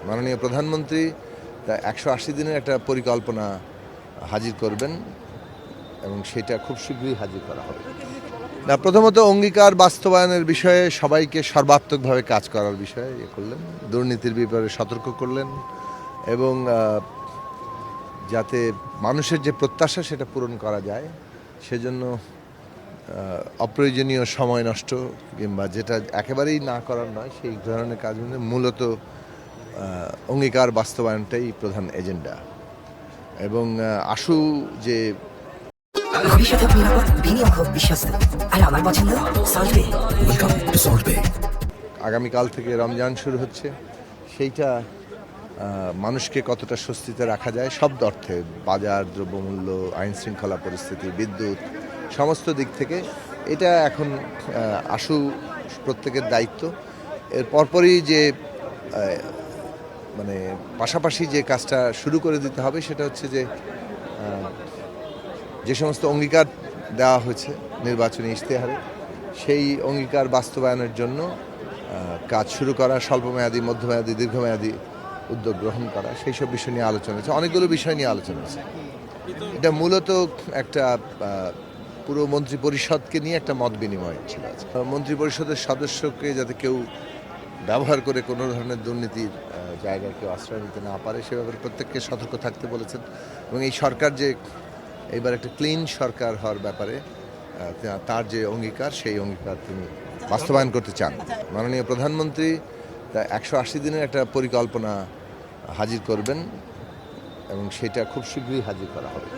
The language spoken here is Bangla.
মাননীয় প্রধানমন্ত্রী 180 দিনের একটা পরিকল্পনা হাজির করবেন এবং সেটা খুব শীঘ্রই হাজির করা হবে। না, প্রথমত অঙ্গীকার বাস্তবায়নের বিষয়ে সবাইকে সর্বাত্মকভাবে কাজ করার বিষয়ে করলেন, দুর্নীতির ব্যাপারে সতর্ক করলেন এবং যাতে মানুষের যে প্রত্যাশা সেটা পূরণ করা যায় সেজন্য অপ্রয়োজনীয় সময় নষ্ট কিংবা যেটা একেবারেই না করার নয় সেই ধরনের কাজ মূলত অঙ্গীকার বাস্তবায়নটাই প্রধান এজেন্ডা এবং আশু যে ভবিষ্যতে নিরাপদ বিনিয়োগ হোক বিশ্বস্ত আর আমার পছন্দ সল্টবে। Welcome to সল্টবে। আগামীকাল থেকে রমজান শুরু হচ্ছে, সেইটা মানুষকে কতটা স্বস্তিতে রাখা যায় সব অর্থে, বাজার দ্রব্যমূল্য, আইন শৃঙ্খলা পরিস্থিতি, বিদ্যুৎ, সমস্ত দিক থেকে এটা এখন আশু প্রত্যেকের দায়িত্ব। এর পরপরই যে মানে পাশাপাশি যে কাজটা শুরু করে দিতে হবে সেটা হচ্ছে যে সমস্ত অঙ্গীকার দেওয়া হয়েছে নির্বাচনী ইশতেহারে সেই অঙ্গীকার বাস্তবায়নের জন্য কাজ শুরু করা, স্বল্পমেয়াদী, মধ্যমেয়াদী, দীর্ঘমেয়াদী উদ্যোগ গ্রহণ করা, সেই সব বিষয় নিয়ে আলোচনা হয়েছে। অনেকগুলো বিষয় নিয়ে আলোচনা হয়েছে। এটা মূলত একটা পুরো মন্ত্রী পরিষদকে নিয়ে একটা মত বিনিময় ছিল। মন্ত্রী পরিষদের সদস্যকে যাতে কেউ ব্যবহার করে কোনো ধরনের দুর্নীতির জায়গায় কেউ আশ্রয় নিতে না পারে সে ব্যাপারে প্রত্যেককে সতর্ক থাকতে বলেছেন এবং এই সরকার যে এইবার একটা ক্লিন সরকার হওয়ার ব্যাপারে তার যে অঙ্গীকার সেই অঙ্গীকার তিনি বাস্তবায়ন করতে চান। মাননীয় প্রধানমন্ত্রী 180 দিনের একটা পরিকল্পনা হাজির করবেন এবং সেটা খুব শীঘ্রই হাজির করা হবে।